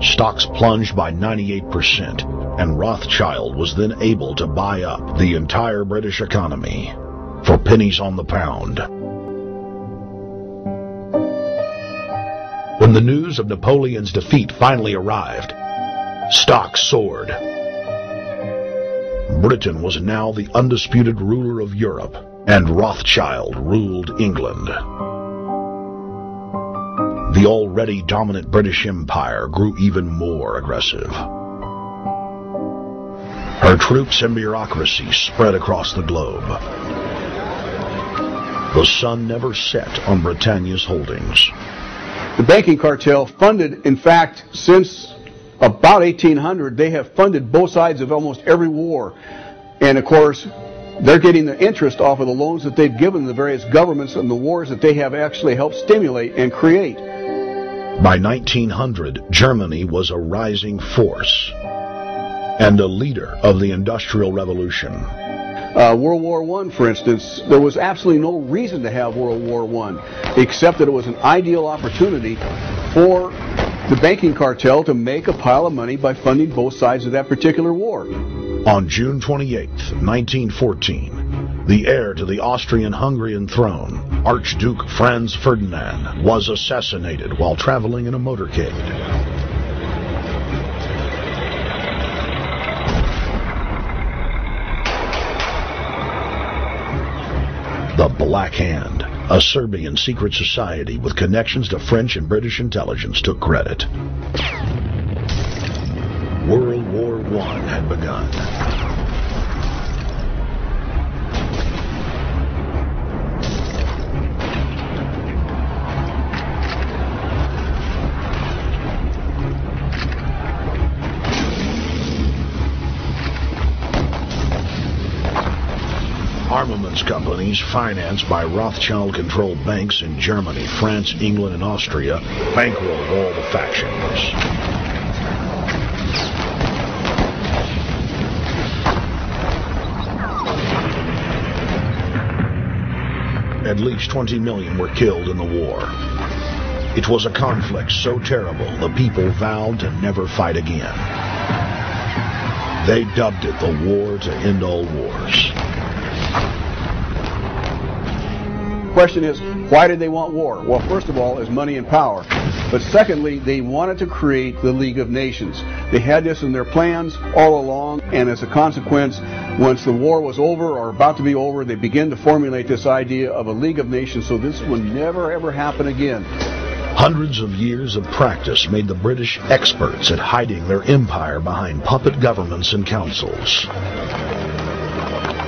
Stocks plunged by 98%, and Rothschild was then able to buy up the entire British economy for pennies on the pound. When the news of Napoleon's defeat finally arrived, stocks soared. Britain was now the undisputed ruler of Europe, and Rothschild ruled England. The already dominant British Empire grew even more aggressive. Her troops and bureaucracy spread across the globe. The sun never set on Britannia's holdings. The banking cartel funded, in fact, since about 1800, they have funded both sides of almost every war. And of course, they're getting the interest off of the loans that they've given the various governments and the wars that they have actually helped stimulate and create. By 1900, Germany was a rising force and a leader of the Industrial Revolution. World War I, for instance, there was absolutely no reason to have World War I, except that it was an ideal opportunity for the banking cartel to make a pile of money by funding both sides of that particular war. On June 28, 1914, the heir to the Austrian-Hungarian throne, Archduke Franz Ferdinand, was assassinated while traveling in a motorcade. The Black Hand, a Serbian secret society with connections to French and British intelligence, took credit. World War I had begun. Armaments companies financed by Rothschild-controlled banks in Germany, France, England, and Austria bankrolled all the factions. At least 20 million were killed in the war. It was a conflict so terrible the people vowed to never fight again. They dubbed it the War to End All Wars. The question is, why did they want war? Well, first of all, is money and power. But secondly, they wanted to create the League of Nations. They had this in their plans all along, and as a consequence, once the war was over or about to be over, they began to formulate this idea of a League of Nations, so this would never ever happen again. Hundreds of years of practice made the British experts at hiding their empire behind puppet governments and councils.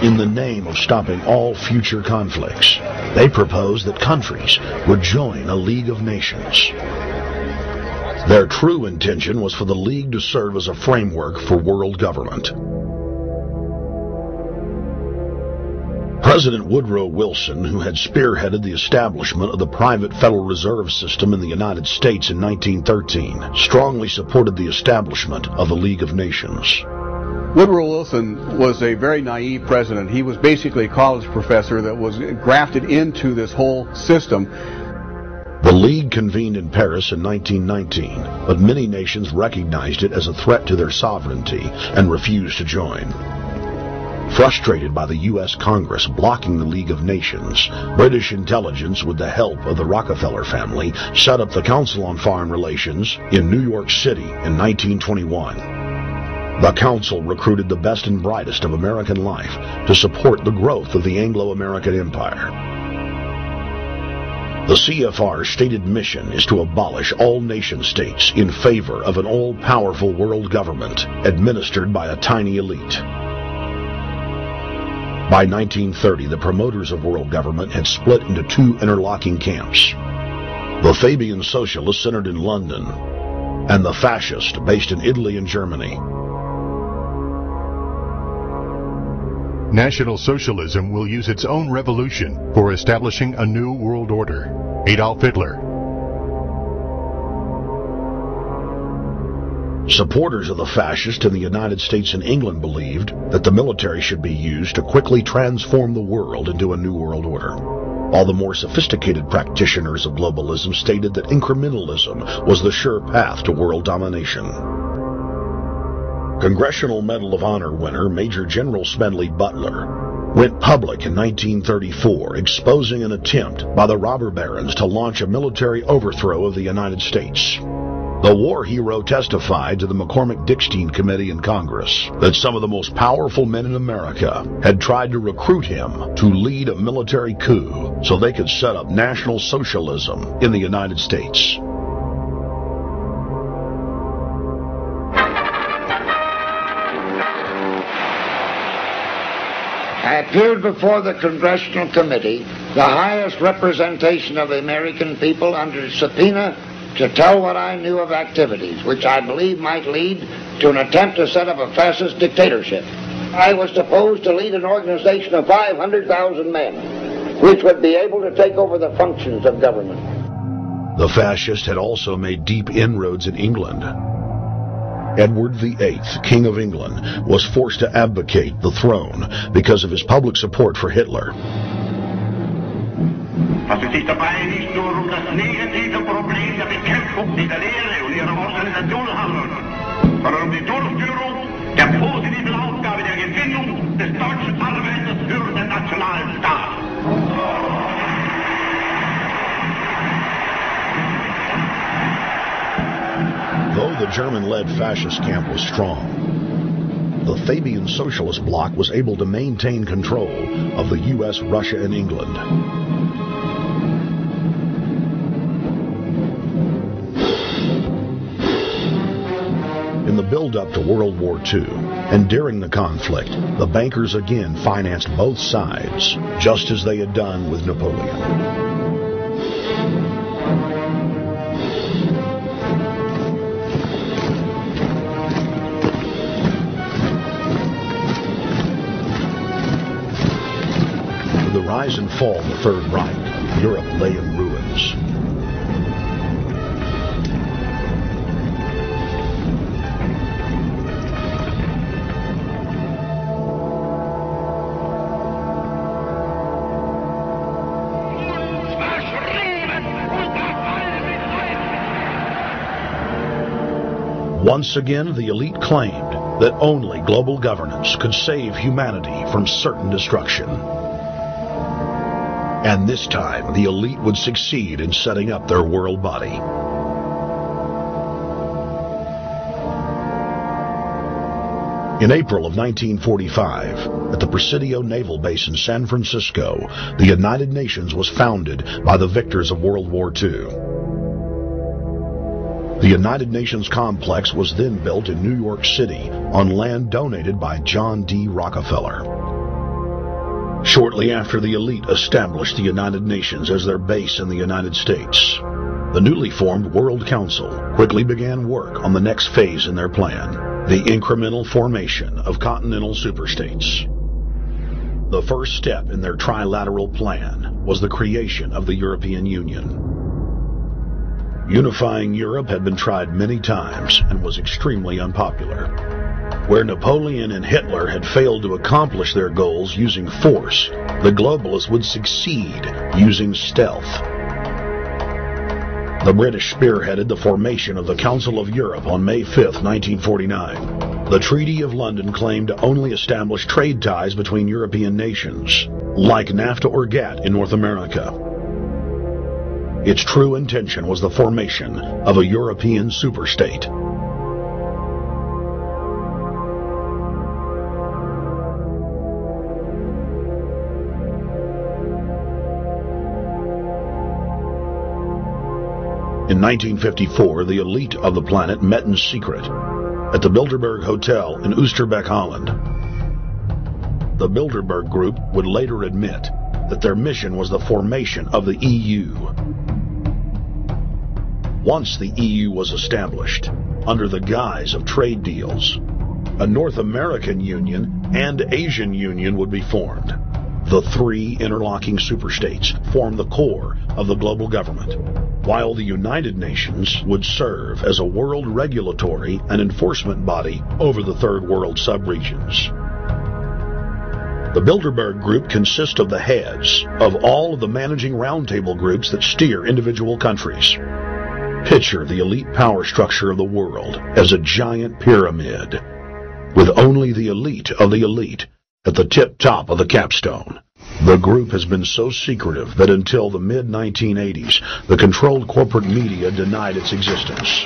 In the name of stopping all future conflicts, they proposed that countries would join a League of Nations. Their true intention was for the League to serve as a framework for world government. President Woodrow Wilson, who had spearheaded the establishment of the private Federal Reserve System in the United States in 1913, strongly supported the establishment of the League of Nations. Woodrow Wilson was a very naive president. He was basically a college professor that was grafted into this whole system. The League convened in Paris in 1919, but many nations recognized it as a threat to their sovereignty and refused to join. Frustrated by the U.S. Congress blocking the League of Nations, British intelligence, with the help of the Rockefeller family, set up the Council on Foreign Relations in New York City in 1921. The Council recruited the best and brightest of American life to support the growth of the Anglo-American Empire. The CFR's stated mission is to abolish all nation-states in favor of an all-powerful world government administered by a tiny elite. By 1930, the promoters of world government had split into two interlocking camps: the Fabian socialists centered in London, and the fascists based in Italy and Germany. National Socialism will use its own revolution for establishing a new world order. Adolf Hitler. Supporters of the fascists in the United States and England believed that the military should be used to quickly transform the world into a new world order. while the more sophisticated practitioners of globalism stated that incrementalism was the sure path to world domination. Congressional Medal of Honor winner Major General Smedley Butler went public in 1934, exposing an attempt by the robber barons to launch a military overthrow of the United States. The war hero testified to the McCormick-Dickstein Committee in Congress that some of the most powerful men in America had tried to recruit him to lead a military coup so they could set up National Socialism in the United States. I appeared before the Congressional Committee, the highest representation of the American people, under subpoena to tell what I knew of activities which I believe might lead to an attempt to set up a fascist dictatorship. I was supposed to lead an organization of 500,000 men, which would be able to take over the functions of government. The fascists had also made deep inroads in England. Edward VIII, King of England, was forced to abdicate the throne because of his public support for Hitler. Was es sich dabei nicht nur das negative Problem der Bekämpfung dieser Lehre und ihrer Organisation handelt, sondern die Durchführung der positiven Aufgabe der Gewinnung des deutschen Arbeiters für den nationalen Staat. Though the German-led fascist camp was strong, the Fabian Socialist bloc was able to maintain control of the U.S., Russia, and England. In the build-up to World War II, and during the conflict, the bankers again financed both sides, just as they had done with Napoleon. With the rise and fall of the Third Reich, Europe lay in ruins. Once again, the elite claimed that only global governance could save humanity from certain destruction. And this time, the elite would succeed in setting up their world body. In April of 1945, at the Presidio Naval Base in San Francisco, the United Nations was founded by the victors of World War II. The United Nations complex was then built in New York City on land donated by John D. Rockefeller. Shortly after the elite established the United Nations as their base in the United States, the newly formed World Council quickly began work on the next phase in their plan, the incremental formation of continental superstates. The first step in their trilateral plan was the creation of the European Union. Unifying Europe had been tried many times and was extremely unpopular. Where Napoleon and Hitler had failed to accomplish their goals using force, the globalists would succeed using stealth. The British spearheaded the formation of the Council of Europe on May 5, 1949. The Treaty of London claimed to only establish trade ties between European nations, like NAFTA or GATT in North America. Its true intention was the formation of a European superstate. In 1954, the elite of the planet met in secret at the Bilderberg Hotel in Oosterbeek, Holland. The Bilderberg Group would later admit that their mission was the formation of the EU. Once the EU was established, under the guise of trade deals, a North American Union and Asian Union would be formed. The three interlocking superstates formed the core of the global government, while the United Nations would serve as a world regulatory and enforcement body over the Third World subregions. The Bilderberg Group consists of the heads of all of the managing roundtable groups that steer individual countries. Picture the elite power structure of the world as a giant pyramid, with only the elite of the elite at the tip top of the capstone. The group has been so secretive that until the mid-1980s, the controlled corporate media denied its existence.